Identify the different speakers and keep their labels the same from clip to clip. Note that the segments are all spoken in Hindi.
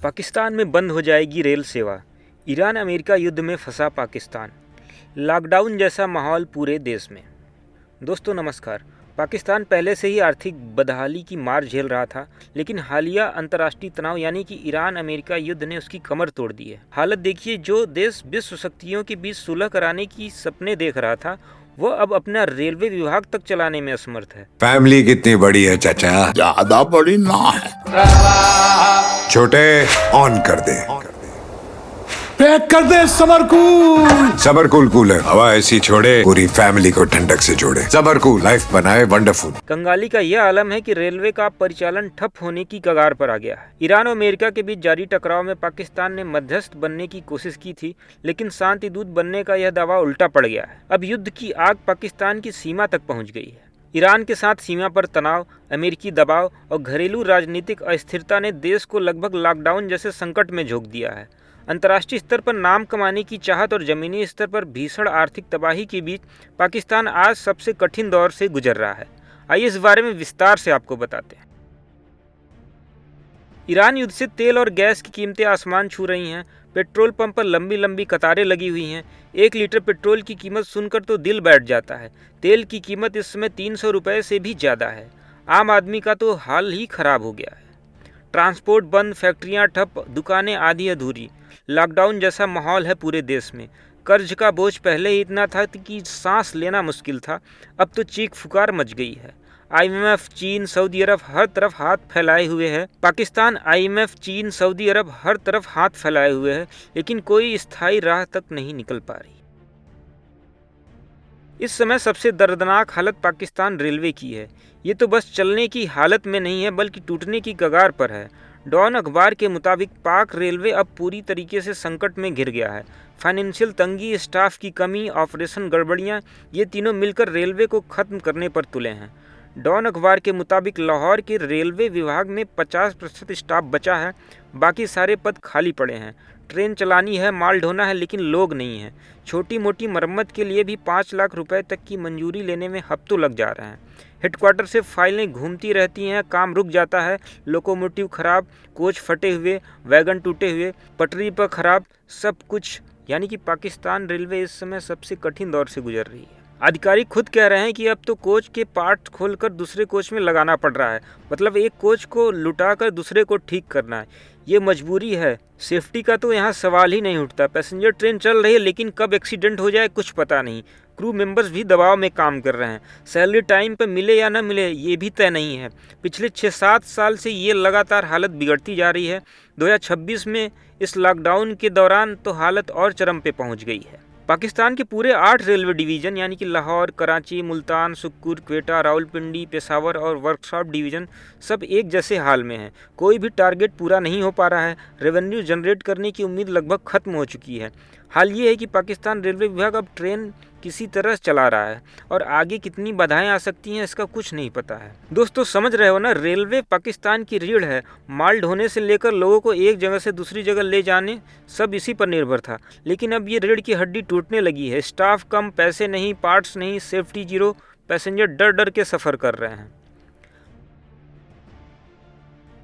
Speaker 1: पाकिस्तान में बंद हो जाएगी रेल सेवा। ईरान अमेरिका युद्ध में फंसा पाकिस्तान। लॉकडाउन जैसा माहौल पूरे देश में। दोस्तों नमस्कार। पाकिस्तान पहले से ही आर्थिक बदहाली की मार झेल रहा था, लेकिन हालिया अंतर्राष्ट्रीय तनाव यानी कि ईरान अमेरिका युद्ध ने उसकी कमर तोड़ दी है। हालत देखिए, जो देश विश्व शक्तियों के बीच सुलह कराने की सपने देख रहा था, वो अब अपना रेलवे विभाग तक चलाने में असमर्थ है।
Speaker 2: फैमिली कितनी बड़ी है चाचा?
Speaker 3: ज्यादा बड़ी ना है।
Speaker 2: छोटे ऑन कर दे।
Speaker 3: पैक कर दे समरकूल।
Speaker 2: सबरकूल कूलर हवा ऐसी छोड़े, पूरी फैमिली को ठंडक से जोड़े। सबरकूल लाइफ बनाए वंडरफुल।
Speaker 1: कंगाली का यह आलम है कि रेलवे का परिचालन ठप होने की कगार पर आ गया है। ईरान और अमेरिका के बीच जारी टकराव में पाकिस्तान ने मध्यस्थ बनने की कोशिश की थी, लेकिन शांति दूत बनने का यह दावा उल्टा पड़ गया है। अब युद्ध की आग पाकिस्तान की सीमा तक पहुंच गई है। ईरान के साथ सीमा पर तनाव, अमेरिकी दबाव और घरेलू राजनीतिक अस्थिरता ने देश को लगभग लॉकडाउन जैसे संकट में झोंक दिया है। अंतर्राष्ट्रीय स्तर पर नाम कमाने की चाहत और जमीनी स्तर पर भीषण आर्थिक तबाही के बीच पाकिस्तान आज सबसे कठिन दौर से गुजर रहा है। आइए इस बारे में विस्तार से आपको बताते हैं। ईरान युद्ध से तेल और गैस की कीमतें आसमान छू रही हैं। पेट्रोल पंप पर लंबी लंबी कतारें लगी हुई हैं। 1 लीटर पेट्रोल की कीमत सुनकर तो दिल बैठ जाता है। तेल की कीमत इस समय 300 रुपये से भी ज़्यादा है। आम आदमी का तो हाल ही खराब हो गया है। ट्रांसपोर्ट बंद, फैक्ट्रियां ठप, दुकानें आधी अधूरी। लॉकडाउन जैसा माहौल है पूरे देश में। कर्ज का बोझ पहले ही इतना था कि सांस लेना मुश्किल था, अब तो चीख फुकार मच गई है। IMF, चीन, सऊदी अरब हर तरफ हाथ फैलाए हुए है। पाकिस्तान IMF, चीन, सऊदी अरब हर तरफ हाथ फैलाए हुए है, लेकिन कोई स्थायी राह तक नहीं निकल पा रही। इस समय सबसे दर्दनाक हालत पाकिस्तान रेलवे की है। ये तो बस चलने की हालत में नहीं है, बल्कि टूटने की कगार पर है। डॉन अखबार के मुताबिक पाक रेलवे अब पूरी तरीके से संकट में घिर गया है। फाइनेंशियल तंगी, स्टाफ की कमी, ऑपरेशन गड़बड़ियां, ये तीनों मिलकर रेलवे को खत्म करने पर तुले हैं। डॉन अखबार के मुताबिक लाहौर के रेलवे विभाग में 50% स्टाफ बचा है, बाकी सारे पद खाली पड़े हैं। ट्रेन चलानी है, माल ढोना है, लेकिन लोग नहीं हैं। छोटी मोटी मरम्मत के लिए भी 5 लाख रुपए तक की मंजूरी लेने में हफ्तों लग जा रहे हैं। हेडक्वार्टर से फाइलें घूमती रहती हैं, काम रुक जाता है। लोकोमोटिव खराब, कोच फटे हुए, वैगन टूटे हुए, पटरी पर खराब, सब कुछ। यानी कि पाकिस्तान रेलवे इस समय सबसे कठिन दौर से गुजर रही है। अधिकारी खुद कह रहे हैं कि अब तो कोच के पार्ट खोलकर दूसरे कोच में लगाना पड़ रहा है। मतलब एक कोच को लुटाकर दूसरे को ठीक करना है। ये मजबूरी है। सेफ्टी का तो यहाँ सवाल ही नहीं उठता। पैसेंजर ट्रेन चल रही है, लेकिन कब एक्सीडेंट हो जाए कुछ पता नहीं। क्रू मेंबर्स भी दबाव में काम कर रहे हैं। सैलरी टाइम पर मिले या न मिले ये भी तय नहीं है। पिछले 6-7 साल से ये लगातार हालत बिगड़ती जा रही है। 2026 में इस लॉकडाउन के दौरान तो हालत और चरम पे पहुंच गई है। पाकिस्तान के पूरे 8 रेलवे डिवीज़न यानी कि लाहौर, कराची, मुल्तान, सुक्कुर, क्वेटा, रावलपिंडी, पेशावर और वर्कशॉप डिवीज़न सब एक जैसे हाल में हैं। कोई भी टारगेट पूरा नहीं हो पा रहा है। रेवेन्यू जनरेट करने की उम्मीद लगभग खत्म हो चुकी है। हाल ये है कि पाकिस्तान रेलवे विभाग अब ट्रेन किसी तरह चला रहा है और आगे कितनी बाधाएं आ सकती हैं इसका कुछ नहीं पता है। दोस्तों समझ रहे हो ना, रेलवे पाकिस्तान की रीढ़ है। माल ढोने से लेकर लोगों को एक जगह से दूसरी जगह ले जाने सब इसी पर निर्भर था, लेकिन अब ये रीढ़ की हड्डी टूटने लगी है। स्टाफ कम, पैसे नहीं, पार्ट्स नहीं, सेफ्टी जीरो, पैसेंजर डर डर के सफ़र कर रहे हैं।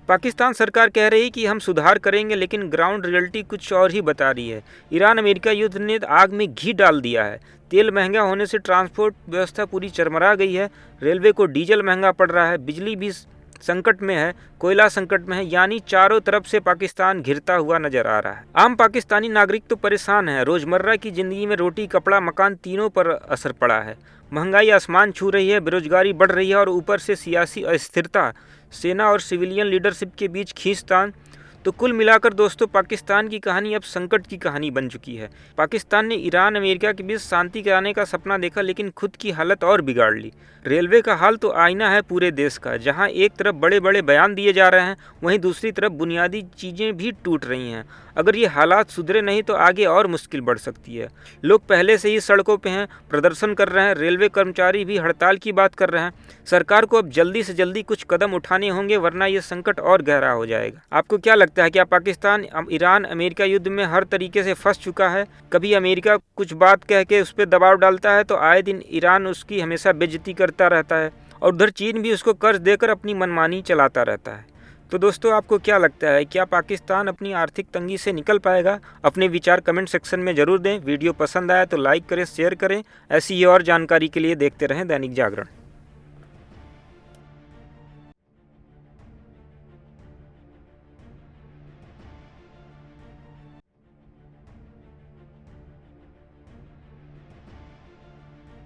Speaker 1: पाकिस्तान सरकार कह रही है कि हम सुधार करेंगे, लेकिन ग्राउंड रियलिटी कुछ और ही बता रही है। ईरान अमेरिका युद्ध ने आग में घी डाल दिया है। तेल महंगा होने से ट्रांसपोर्ट व्यवस्था पूरी चरमरा गई है। रेलवे को डीजल महंगा पड़ रहा है, बिजली भी संकट में है, कोयला संकट में है, यानी चारों तरफ से पाकिस्तान घिरता हुआ नजर आ रहा है। आम पाकिस्तानी नागरिक तो परेशान है। रोजमर्रा की जिंदगी में रोटी, कपड़ा, मकान तीनों पर असर पड़ा है। महंगाई आसमान छू रही है, बेरोजगारी बढ़ रही है और ऊपर से सियासी अस्थिरता, सेना और सिविलियन लीडरशिप के बीच खींचतान। तो कुल मिलाकर दोस्तों पाकिस्तान की कहानी अब संकट की कहानी बन चुकी है। पाकिस्तान ने ईरान अमेरिका के बीच शांति कराने का सपना देखा, लेकिन खुद की हालत और बिगाड़ ली। रेलवे का हाल तो आईना है पूरे देश का, जहां एक तरफ बड़े बड़े बयान दिए जा रहे हैं, वहीं दूसरी तरफ बुनियादी चीज़ें भी टूट रही हैं। अगर ये हालात सुधरे नहीं तो आगे और मुश्किल बढ़ सकती है। लोग पहले से ही सड़कों पे हैं, प्रदर्शन कर रहे हैं। रेलवे कर्मचारी भी हड़ताल की बात कर रहे हैं। सरकार को अब जल्दी से जल्दी कुछ कदम उठाने होंगे, वरना ये संकट और गहरा हो जाएगा। आपको क्या लगता है, क्या पाकिस्तान ईरान अमेरिका युद्ध में हर तरीके से फंस चुका है? कभी अमेरिका कुछ बात कह के उस पर दबाव डालता है तो आए दिन ईरान उसकी हमेशा बेइज्जती करता रहता है, और उधर चीन भी उसको कर्ज देकर अपनी मनमानी चलाता रहता है। तो दोस्तों आपको क्या लगता है, क्या पाकिस्तान अपनी आर्थिक तंगी से निकल पाएगा? अपने विचार कमेंट सेक्शन में ज़रूर दें। वीडियो पसंद आया तो लाइक करें, शेयर करें। ऐसी ही और जानकारी के लिए देखते रहें दैनिक जागरण।